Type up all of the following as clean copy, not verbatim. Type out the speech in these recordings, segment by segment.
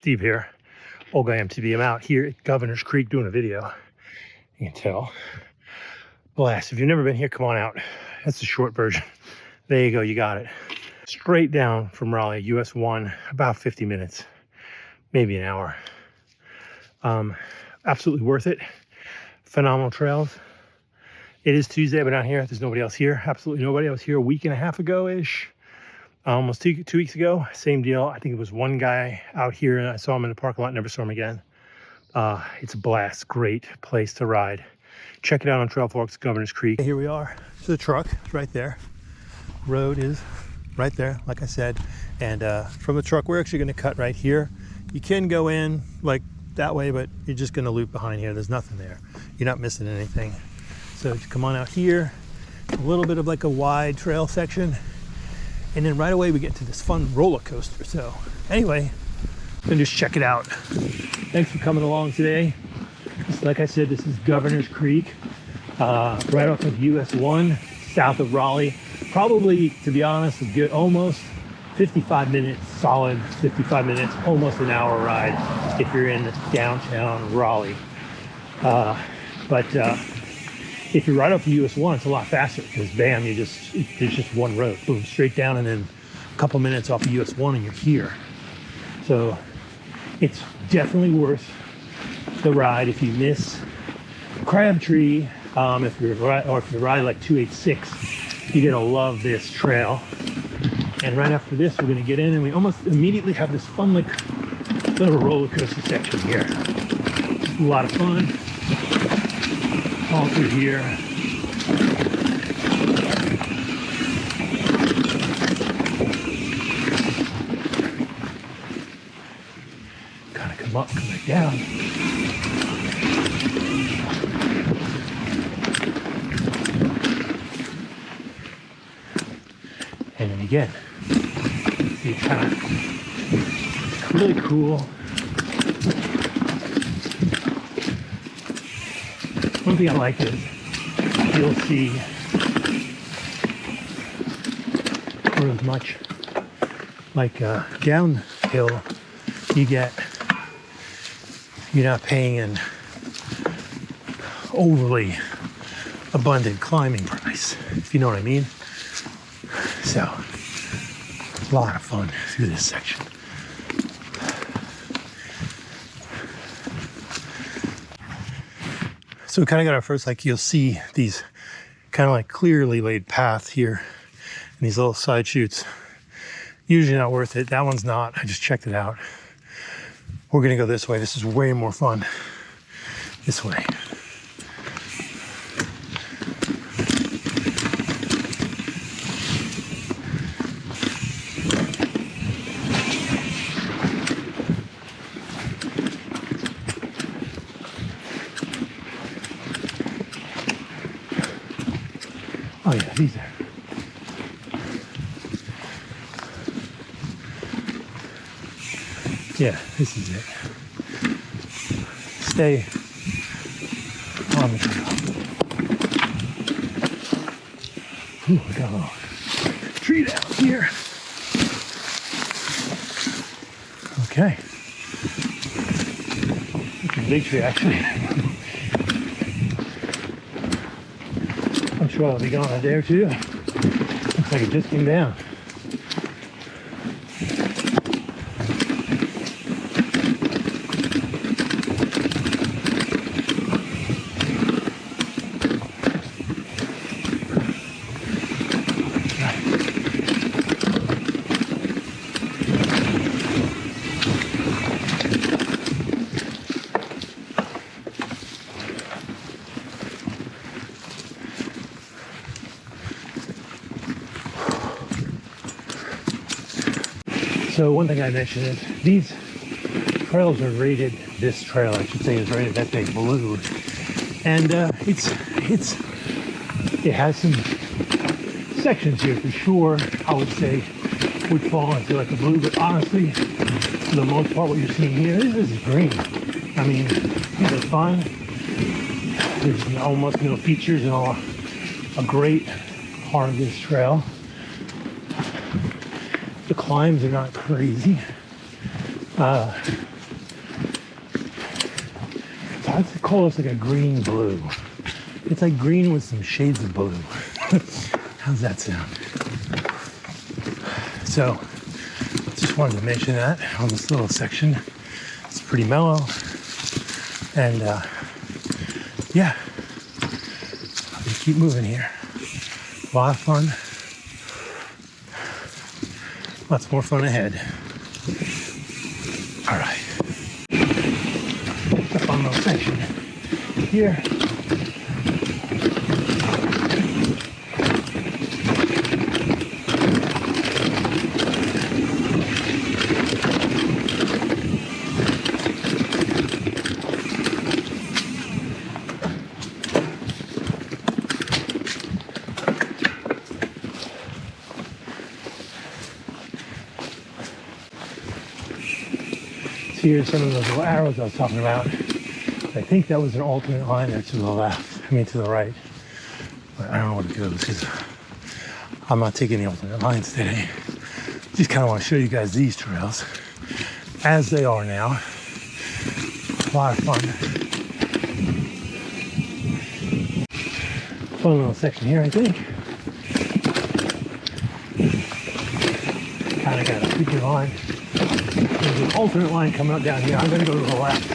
Steve here, old guy MTV. I'm out here at Goveners Creek doing a video. You can tell. Blast. If you've never been here, come on out. That's the short version. There you go, you got it. Straight down from Raleigh, US 1, about 50 minutes, maybe an hour. Absolutely worth it. Phenomenal trails. It is Tuesday, but not here. There's nobody else here. Absolutely nobody. I was here a week and a half ago-ish. Almost two weeks ago, same deal. I think it was one guy out here and I saw him in the parking lot, never saw him again. It's a blast, great place to ride. Check it out on Trail Forks, Goveners Creek. Here we are. So the truck is right there. Road is right there, like I said. And from the truck, we're actually gonna cut right here. You can go in like that way, but you're just gonna loop behind here. There's nothing there. You're not missing anything. So you come on out here, a little bit of like a wide trail section. And then right away we get to this fun roller coaster. So anyway, then just check it out. Thanks for coming along today. Like I said, this is Goveners Creek, right off of US 1, south of Raleigh. Probably, to be honest, a good almost 55 minutes, solid 55 minutes, almost an hour ride if you're in downtown Raleigh. If you're right off the US 1, it's a lot faster because bam, there's just one road, boom, straight down, and then a couple minutes off the US 1 and you're here. So it's definitely worth the ride. If you miss Crabtree, if you ride like 286, you're gonna love this trail. And right after this, we're gonna get in and we almost immediately have this fun like little roller coaster section here. A lot of fun. All through here. Kind of come up, come back down. And then again, see, it's kind of really cool. One thing I like is you'll see for as much like downhill you're not paying an overly abundant climbing price, if you know what I mean. So a lot of fun through this section. So we kind of got our first, like you'll see these kind of like clearly laid path here and these little side chutes. Usually not worth it. That one's not. I just checked it out. We're gonna go this way. This is way more fun. This way. Oh yeah, these are. Yeah, this is it. Stay on the trail. Ooh, we got a little tree down here. Okay. It's a big tree actually. I'm sure I'll be gone a day or two. Looks like it just came down. So one thing I mentioned is these trails are rated, this trail I should say is rated that big blue. And it has some sections here for sure I would say would fall into like a blue, but honestly, for the most part what you're seeing here, this is green. I mean, these are fun. There's almost no features and all. A great part of this trail. The climbs are not crazy. I'd call this like a green blue. It's like green with some shades of blue. How's that sound? So, just wanted to mention that on this little section. It's pretty mellow. And yeah, I'm gonna keep moving here. A lot of fun. Lots more fun ahead. All right. A fun little section here. Here's some of those little arrows I was talking about. I think that was an alternate line there to the left, to the right. But I don't know what it goes because I'm not taking the alternate lines today. Just kind of want to show you guys these trails as they are now. A lot of fun. Fun little section here, I think. Kind of got a creepy line. There's an alternate line coming up down here. I'm going to go to the left.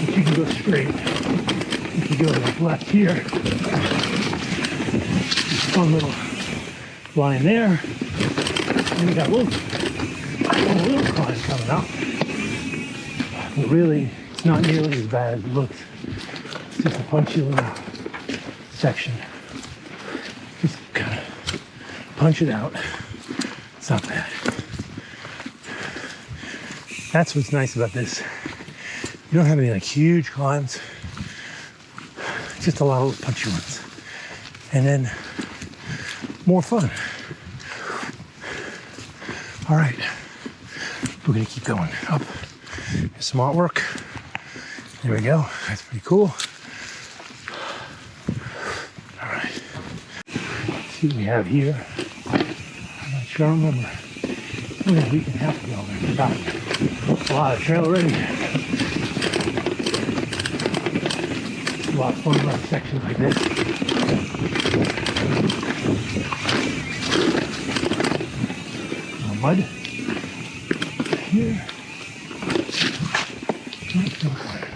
If you can go straight. If you go to the left here. Fun little line there. And we got a little climb coming up. But really, it's not nearly as bad as it looks. It's just a punchy little section. Just kind of punch it out. It's not bad. That's what's nice about this. You don't have any like huge climbs, just a lot of punchy ones. And then more fun. All right, we're gonna keep going up. Here's some artwork. There we go, that's pretty cool. All right, let's see what we have here. I'm not sure I remember. Only a week and a half ago, I forgot. A lot of trail already. A lot of fun running sections like this. More mud here.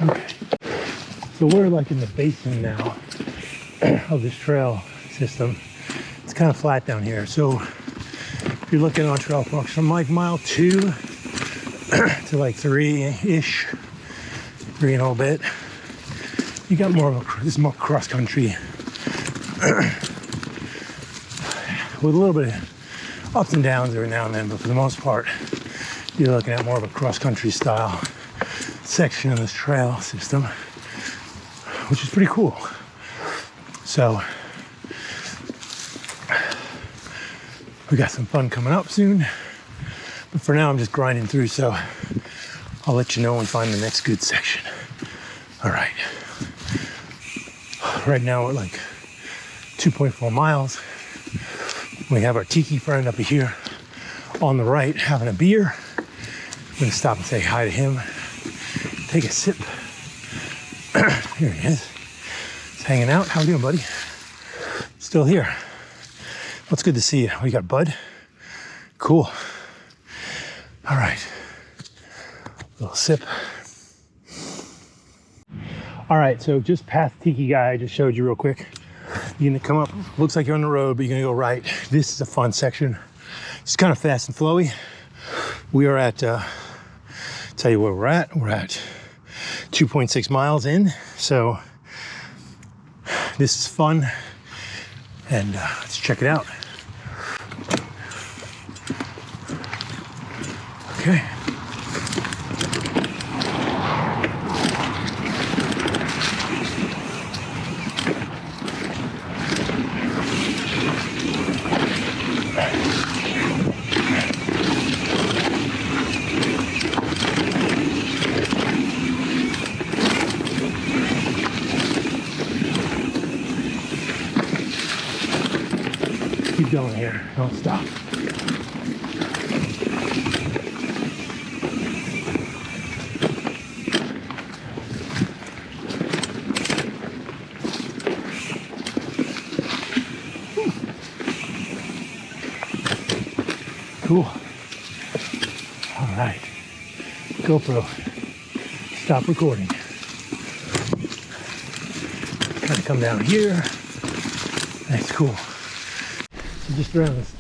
Okay. So we're like in the basin now of this trail system. It's kind of flat down here. So if you're looking on trail parks from like mile 2 to like 3-ish, 3 and a little bit, you got more of a, this is more cross country with a little bit of ups and downs every now and then, but for the most part, you're looking at more of a cross country style section of this trail system, which is pretty cool. So we got some fun coming up soon. But for now, I'm just grinding through, so I'll let you know when we find the next good section. All right. Right now, we're like 2.4 miles. We have our tiki friend up here on the right having a beer. I'm gonna stop and say hi to him, take a sip. Here he is. He's hanging out. How you doing, buddy? Still here. Well, it's good to see you. We got Bud. Cool. All right, little sip. All right, so just past Tiki guy I just showed you real quick. You're gonna come up, looks like you're on the road, but you're gonna go right. This is a fun section. It's kind of fast and flowy. We are at, tell you where we're at. We're at 2.6 miles in. So this is fun. And let's check it out. Okay. Keep going here, don't stop. All right, GoPro, stop recording. Kind of come down here. That's cool. So just around this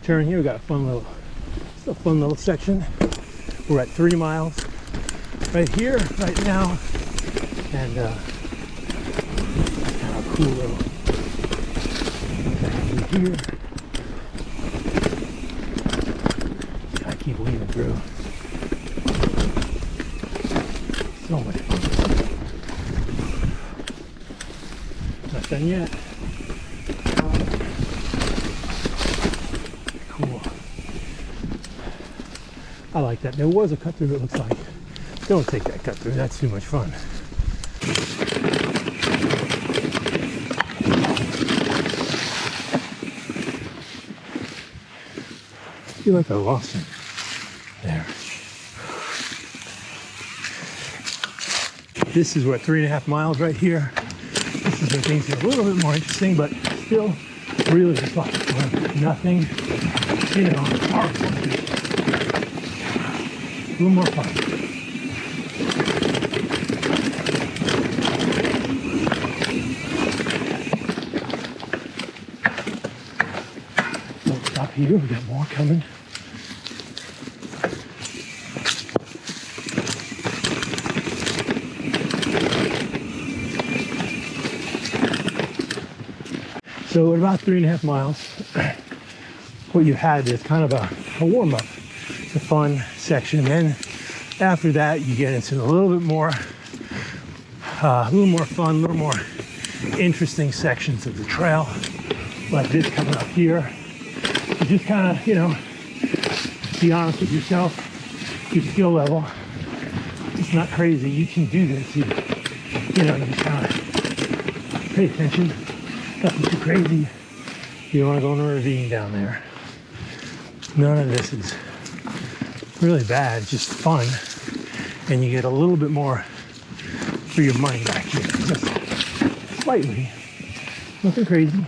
turn here, we got a fun little section. We're at 3 miles right here, right now, and kind of a cool little section here. I keep weaving through. So much fun. Not done yet. Cool. I like that. There was a cut through, it looks like. Don't take that cut through, that's too much fun. I feel like I lost him. There. This is what, 3.5 miles right here. This is where things get a little bit more interesting, but still really just like nothing, you know, horrible. A little more fun. Don't stop here, we got more coming. So at about 3.5 miles, what you had is kind of a warm-up. It's a fun section. Then after that, you get into a little bit more, fun, a little more interesting sections of the trail, like this coming up here. You just kind of, you know, be honest with yourself, your skill level. It's not crazy. You can do this. You know, you just kind of pay attention. Nothing too crazy. You don't want to go in a ravine down there. None of this is really bad, it's just fun. And you get a little bit more for your money back here. Just slightly. Nothing crazy.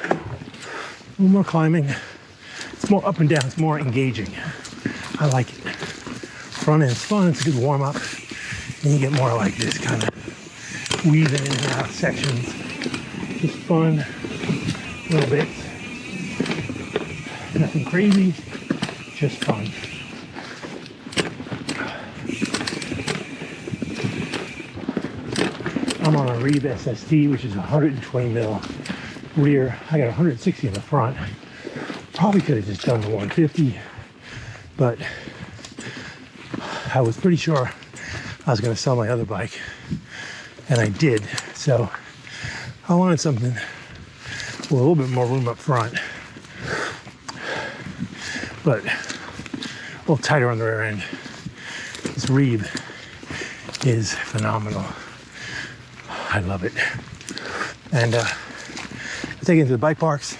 A little more climbing. It's more up and down, it's more engaging. I like it. Front end's fun, it's a good warm up. And you get more like this kind of weaving in and out sections. Just fun, little bits. Nothing crazy, just fun. I'm on a Reeve SST, which is 120 mil rear. I got 160 in the front. Probably could have just done the 150, but I was pretty sure I was going to sell my other bike, and I did. So I wanted something with a little bit more room up front, but a little tighter on the rear end. This Reeve is phenomenal. I love it. And I take it to the bike parks.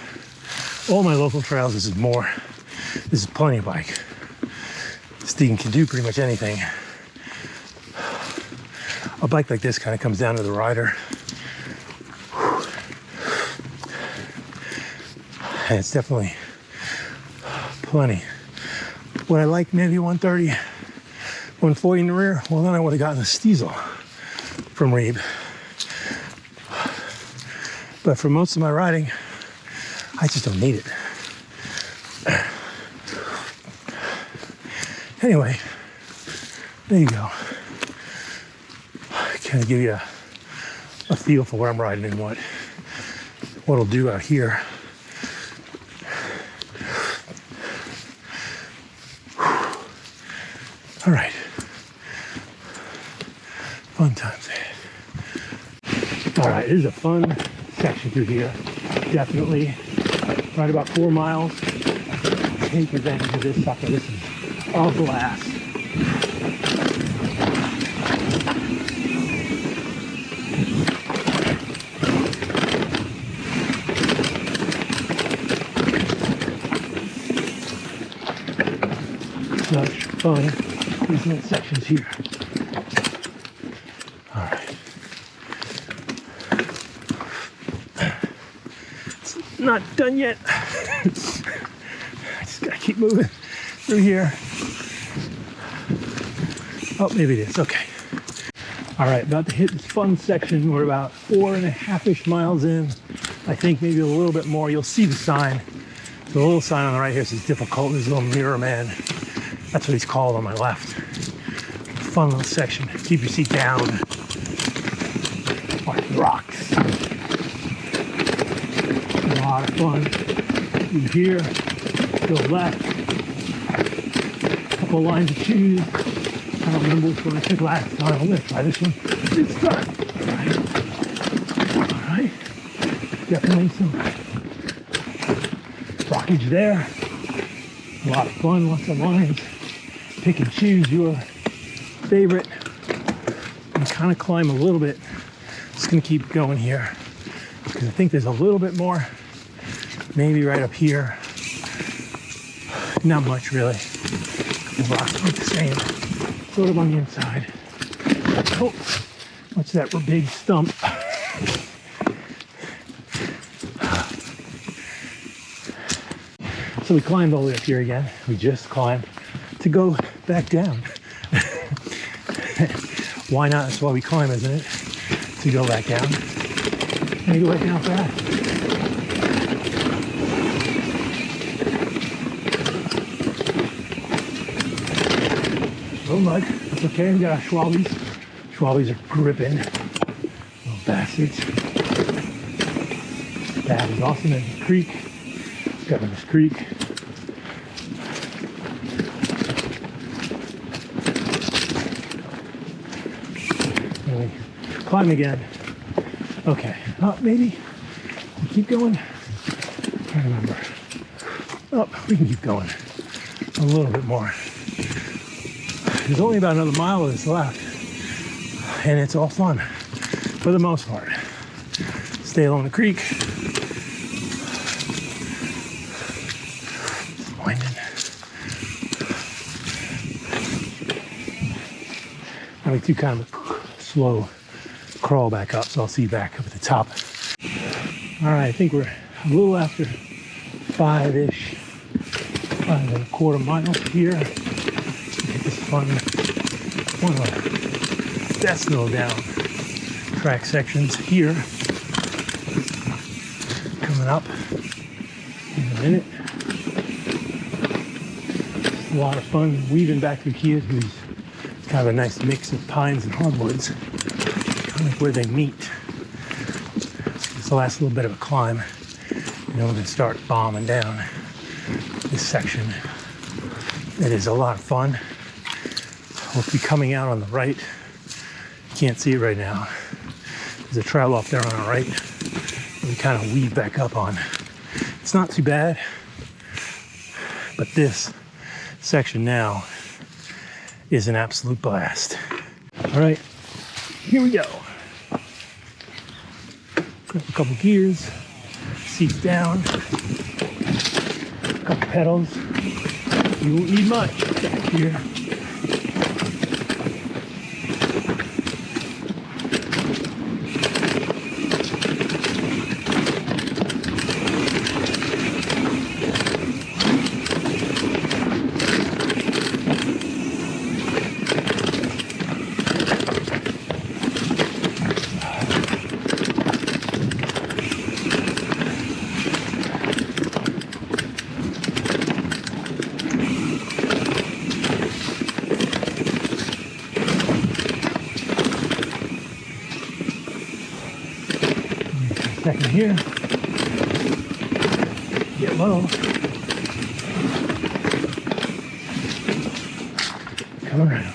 All my local trails, this is plenty of bike. This thing can do pretty much anything. A bike like this kind of comes down to the rider. And it's definitely plenty. Would I like maybe 130, 140 in the rear? Well, then I would have gotten a Stiesel from Reeve. But for most of my riding, I just don't need it. Anyway, there you go. Kind of give you a feel for where I'm riding and what it'll do out here. All right, fun times ahead. All right, this is a fun section through here. Definitely, right about 4 miles. Take advantage of this sucker. This is all glass. Such fun. These little sections here. All right. It's not done yet. I just gotta keep moving. through here. Oh, maybe it is. Okay. All right, about to hit this fun section. We're about 4.5-ish miles in. I think maybe a little bit more. You'll see the sign. The little sign on the right here says difficult. There's a little mirror man. That's what he's called on my left. Fun little section. Keep your seat down. Watch the rocks. A lot of fun. Through here, go left. Couple lines of shoes. I don't remember which one I took last time. I'm gonna try this one this time. All right. Definitely some rockage there. A lot of fun, lots of lines. Pick and choose your favorite. And kind of climb a little bit. Just gonna keep going here because I think there's a little bit more. Maybe right up here. Not much really. The rocks look the same. Sort of on the inside. Oh, what's that big stump? So we climbed all the way up here again. We just climbed to go back down. Why not? That's why we climb, isn't it? To go back down. And you go back down fast. Oh mud, that's okay. We got our Schwalbies. Schwalbies are gripping. Little bastards. That is awesome. There's the creek. Goveners Creek. And we climb again. Okay. Oh, maybe we keep going. I can't remember. Oh, we can keep going. A little bit more. There's only about another mile of this left, and it's all fun for the most part. Stay along the creek. It's winding. I like to kind of slow crawl back up, so I'll see you back up at the top. All right, I think we're a little after 5-ish, 5.25 miles here. One of the best little down track sections here. Coming up in a minute. A lot of fun weaving back through here. It's kind of a nice mix of pines and hardwoods. Kind of like where they meet. It's the last little bit of a climb. You know, we're going to start bombing down this section. It is a lot of fun. We'll be coming out on the right. You can't see it right now. There's a trail off there on our right. We kind of weave back up on. It's not too bad, but this section now is an absolute blast. All right, here we go. Grab a couple gears, seats down, a couple pedals. You won't need much back here. Second here. Get low. Come around.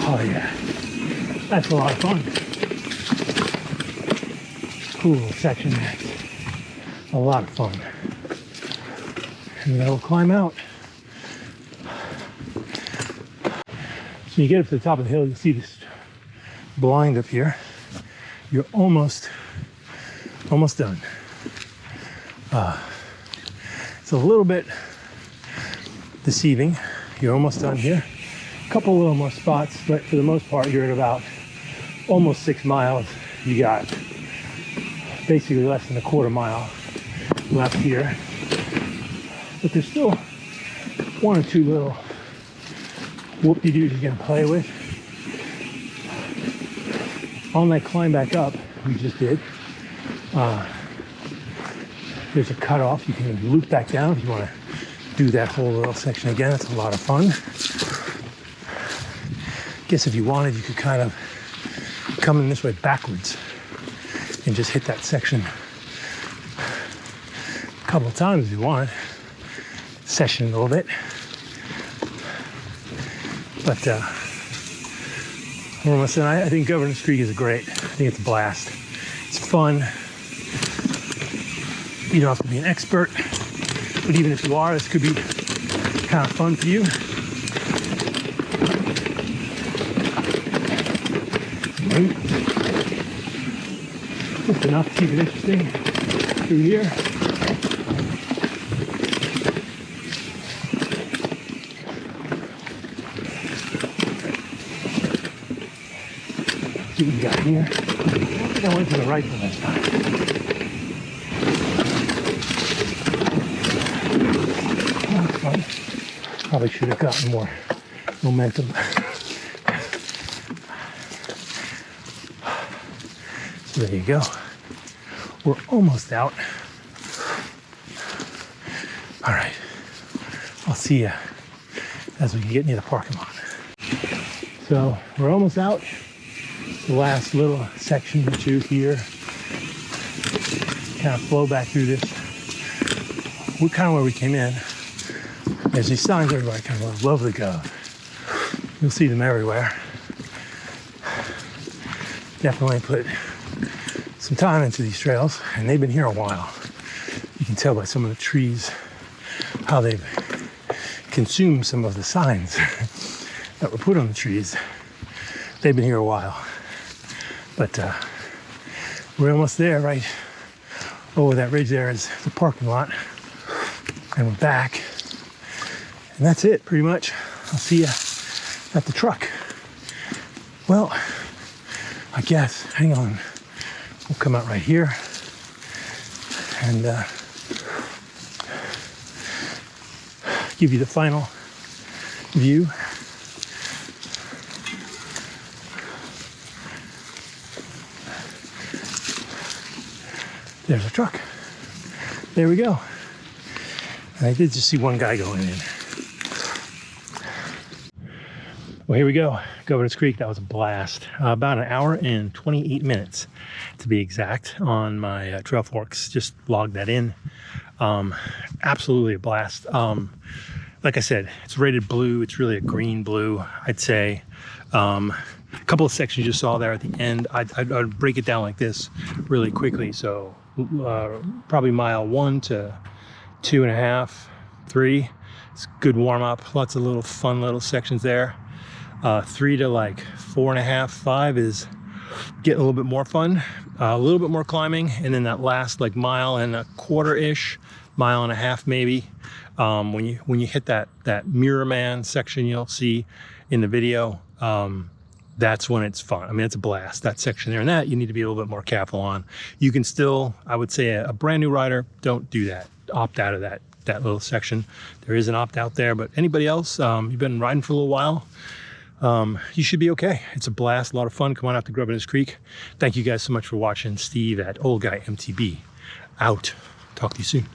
Oh yeah, that's a lot of fun. Cool section there. A lot of fun. And then we'll climb out. So you get up to the top of the hill, you see this blind up here. You're almost done. It's a little bit deceiving. You're almost done here. A couple little more spots, but for the most part, you're at about almost 6 miles. You got basically less than a quarter mile left here. But there's still one or two little whoop-de-doos you can play with. On that climb back up we just did, there's a cutoff. You can loop back down if you want to do that whole little section again. It's a lot of fun. Guess if you wanted, you could kind of come in this way backwards and just hit that section a couple of times if you want. Session a little bit. But we're almost in. I think Goveners Creek is great. I think it's a blast. It's fun. You don't have to be an expert, but even if you are, this could be kind of fun for you. Just enough to keep it interesting through here. See what we got here. I think I went to the right one this time. Oh, that's fun. Probably should have gotten more momentum. So there you go. We're almost out. All right. I'll see you as we get near the parking lot. So we're almost out. The last little section or two here. Kind of flow back through this. We're kind of where we came in. There's these signs everywhere. Kind of love the Gov. You'll see them everywhere. Definitely put some time into these trails, and they've been here a while. You can tell by some of the trees how they've consumed some of the signs that were put on the trees. They've been here a while. But we're almost there, right over that ridge there is the parking lot. And we're back. And that's it, pretty much. I'll see you at the truck. Well, I guess, hang on. We'll come out right here. And give you the final view. There's a truck. There we go. And I did just see one guy going in. Well, here we go. Goveners Creek, that was a blast. About an hour and 28 minutes to be exact on my Trail Forks. Just logged that in. Absolutely a blast. Like I said, it's rated blue. It's really a green blue, I'd say. A couple of sections you saw there at the end. I'd break it down like this really quickly. So probably mile 1 to 2.5, 3. It's good warm up. Lots of little fun little sections there. 3 to like 4.5, 5 is getting a little bit more fun. A little bit more climbing, and then that last like 1.25 miles-ish, 1.5 miles maybe. When you hit that Mirror Man section you'll see in the video. That's when it's fun. I mean, it's a blast, that section there. And that you need to be a little bit more careful on. You can still, I would say a brand new rider, don't do that. Opt out of that little section. There is an opt out there, but anybody else, you've been riding for a little while, you should be okay. It's a blast, a lot of fun. Come on out to Goveners Creek. Thank you guys so much for watching. Steve at Old Guy MTB out. Talk to you soon.